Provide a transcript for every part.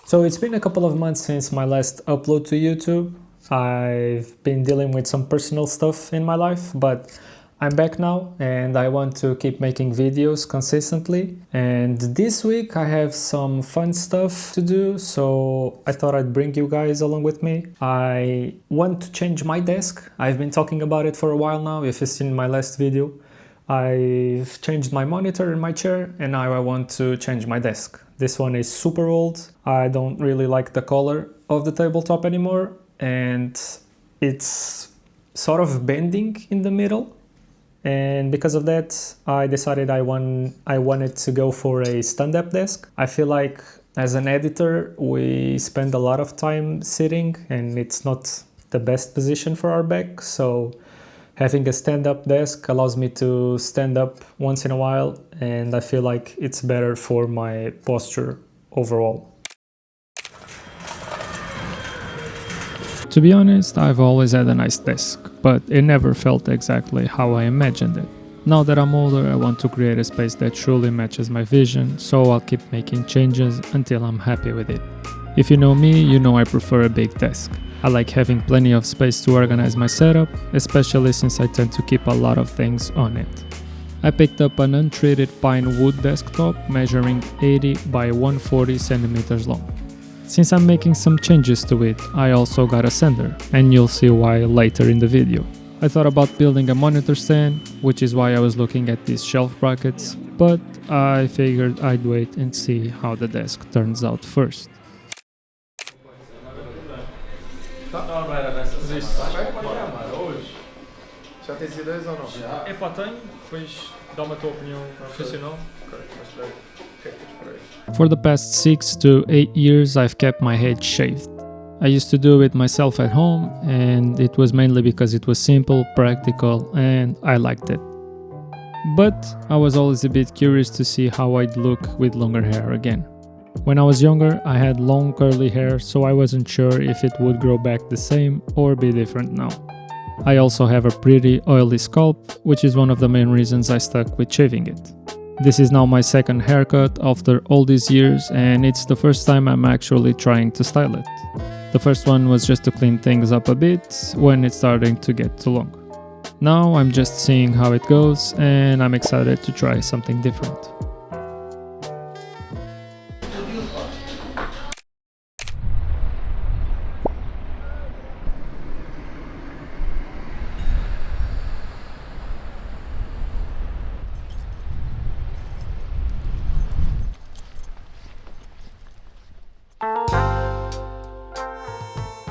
So it's been a couple of months since my last upload to YouTube. I've been dealing with some personal stuff in my life, but I'm back now and I want to keep making videos consistently. And this week I have some fun stuff to do, so I thought I'd bring you guys along with me. I want to change my desk. I've been talking about it for a while now, if you've seen my last video. I've changed my monitor and my chair, and now I want to change my desk. This one is super old. I don't really like the color of the tabletop anymore, and it's sort of bending in the middle. And because of that, I decided I wanted to go for a stand-up desk. I feel like as an editor, we spend a lot of time sitting, and it's not the best position for our back, so having a stand-up desk allows me to stand up once in a while, and I feel like it's better for my posture overall. To be honest, I've always had a nice desk, but it never felt exactly how I imagined it. Now that I'm older, I want to create a space that truly matches my vision, so I'll keep making changes until I'm happy with it. If you know me, you know I prefer a big desk. I like having plenty of space to organize my setup, especially since I tend to keep a lot of things on it. I picked up an untreated pine wood desktop measuring 80 by 140 centimeters long. Since I'm making some changes to it, I also got a sander, and you'll see why later in the video. I thought about building a monitor stand, which is why I was looking at these shelf brackets, but I figured I'd wait and see how the desk turns out first. Já tens ideias ou não? Já. Epá, tenho, depois dá uma tua opinião profissional. For the past 6 to 8 years, I've kept my head shaved. I used to do it myself at home, and it was mainly because it was simple, practical, and I liked it. But I was always a bit curious to see how I'd look with longer hair again. When I was younger, I had long curly hair, so I wasn't sure if it would grow back the same or be different now. I also have a pretty oily scalp, which is one of the main reasons I stuck with shaving it. This is now my second haircut after all these years, and it's the first time I'm actually trying to style it. The first one was just to clean things up a bit when it's starting to get too long. Now I'm just seeing how it goes, and I'm excited to try something different.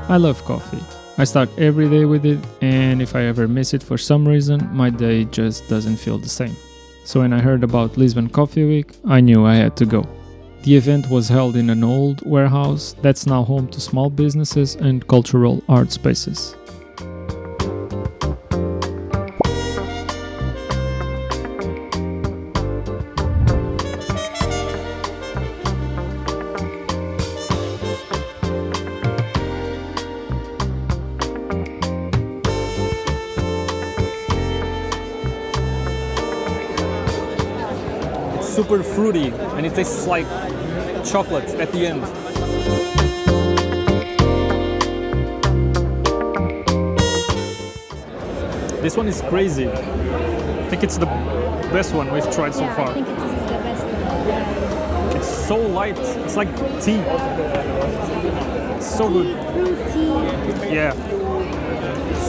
I love coffee. I start every day with it, and if I ever miss it for some reason, my day just doesn't feel the same. So when I heard about Lisbon Coffee Week, I knew I had to go. The event was held in an old warehouse that's now home to small businesses and cultural art spaces. Super fruity, and it tastes like chocolate at the end. This one is crazy. I think it's the best one we've tried so far. I think this is the best one. It's so light, it's like tea. So good. Fruity. Yeah,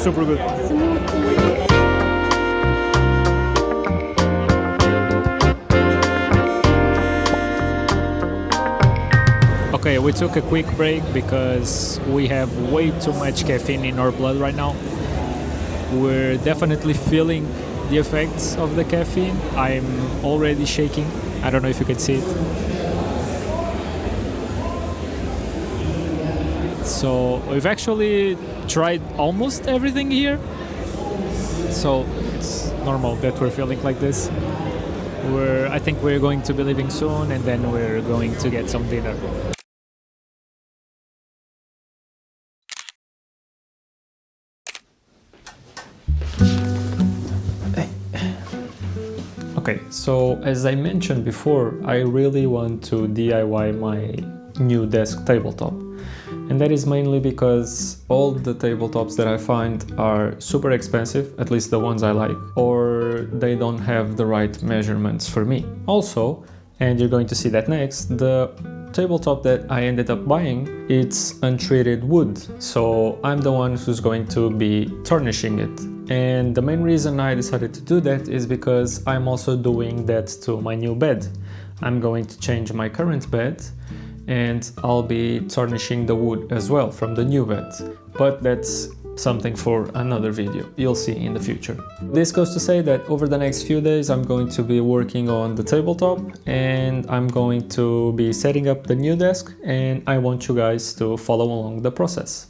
super good. Smoothie. Okay, we took a quick break because we have way too much caffeine in our blood right now. we're definitely feeling the effects of the caffeine. I'm already shaking. I don't know if you can see it. So we've actually tried almost everything here. So it's normal that we're feeling like this. I think we're going to be leaving soon, and then we're going to get some dinner. Okay, so as I mentioned before, I really want to DIY my new desk tabletop. And that is mainly because all the tabletops that I find are super expensive, at least the ones I like, or they don't have the right measurements for me. Also, and you're going to see that next, the tabletop that I ended up buying, it's untreated wood, so I'm the one who's going to be tarnishing it. And the main reason I decided to do that is because I'm also doing that to my new bed. I'm going to change my current bed, and I'll be tarnishing the wood as well from the new bed. But that's something for another video, you'll see in the future. This goes to say that over the next few days I'm going to be working on the tabletop, and I'm going to be setting up the new desk, and I want you guys to follow along the process.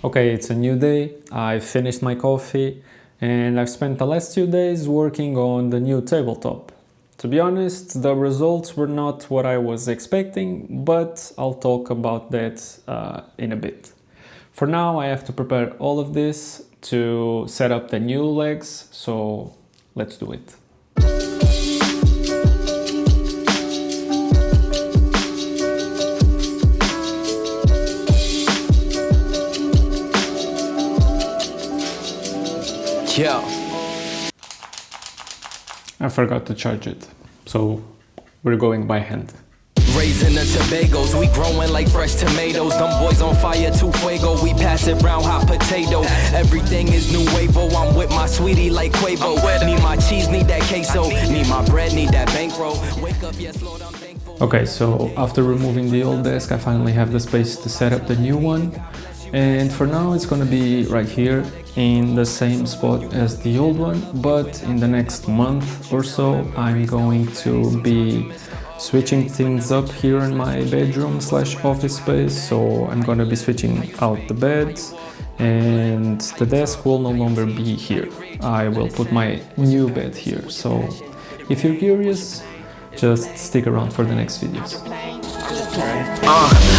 Okay, it's a new day, I finished my coffee, and I've spent the last 2 days working on the new tabletop. To be honest, the results were not what I was expecting, but I'll talk about that in a bit. For now, I have to prepare all of this to set up the new legs, so let's do it. Yeah. I forgot to charge it, so we're going by hand. Raising the Tobagos, we growing like fresh tomatoes. Them boys on fire, too fuego. We pass it round hot potato. Everything is new wavo. I'm with my sweetie like Quavo. Need my cheese, need that queso. Need my bread, need that bankroll. Wake up, yes, Lord, I'm thankful. Okay, so after removing the old desk, I finally have the space to set up the new one. And for now, it's gonna be right here in the same spot as the old one. But in the next month or so, I'm going to be switching things up here in my bedroom / office space. So I'm gonna be switching out the bed, and the desk will no longer be here. I will put my new bed here. So if you're curious, just stick around for the next videos.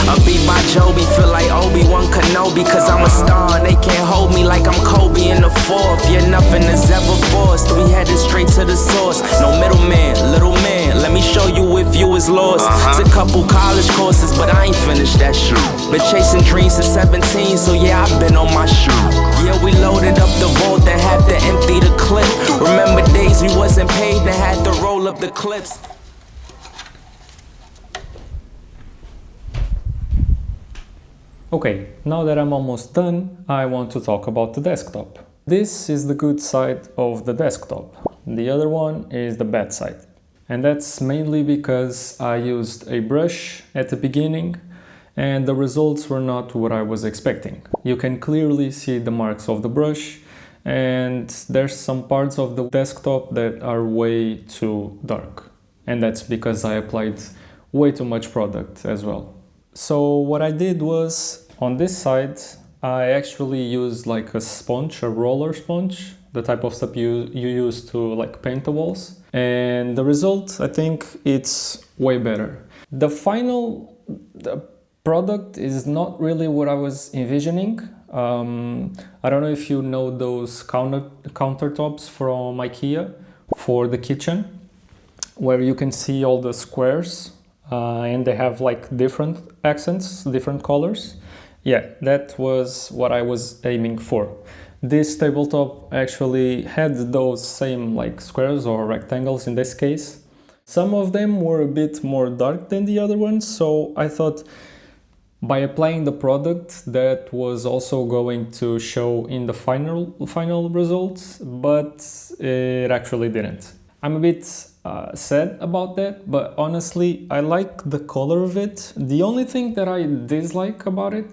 I beat by Joby, feel like Obi-Wan Kenobi, cause I'm a star, they can't hold me like I'm Kobe in the fourth. Yeah, nothing is ever forced, we headed straight to the source. No middleman, little man, let me show you if you was lost. It's a couple college courses, but I ain't finished that shit. Been chasing dreams since 17, so yeah, I've been on my shoe. Yeah, we loaded up the up the clips. Okay, now that I'm almost done, I want to talk about the desktop. This is the good side of the desktop. The other one is the bad side. And that's mainly because I used a brush at the beginning and the results were not what I was expecting. You can clearly see the marks of the brush, and there's some parts of the desktop that are way too dark. And that's because I applied way too much product as well. So what I did was, on this side, I actually used like a sponge, a roller sponge, the type of stuff you use to like paint the walls. And the result, I think it's way better. The final product is not really what I was envisioning. I don't know if you know those countertops from IKEA for the kitchen, where you can see all the squares and they have like different accents, different colors. Yeah, that was what I was aiming for. This tabletop actually had those same like squares or rectangles in this case. Some of them were a bit more dark than the other ones, so I thought by applying the product that was also going to show in the final results, but it actually didn't. I'm a bit sad about that, but honestly I like the color of it. The only thing that I dislike about it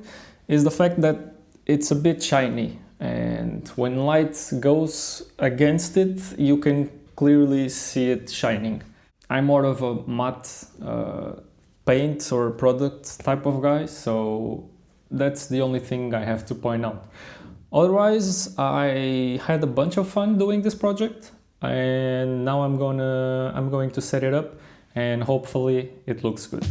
is the fact that it's a bit shiny, and when light goes against it you can clearly see it shining. I'm more of a matte paint or product type of guy, so that's the only thing I have to point out. Otherwise, I had a bunch of fun doing this project, and now I'm going to set it up and hopefully it looks good.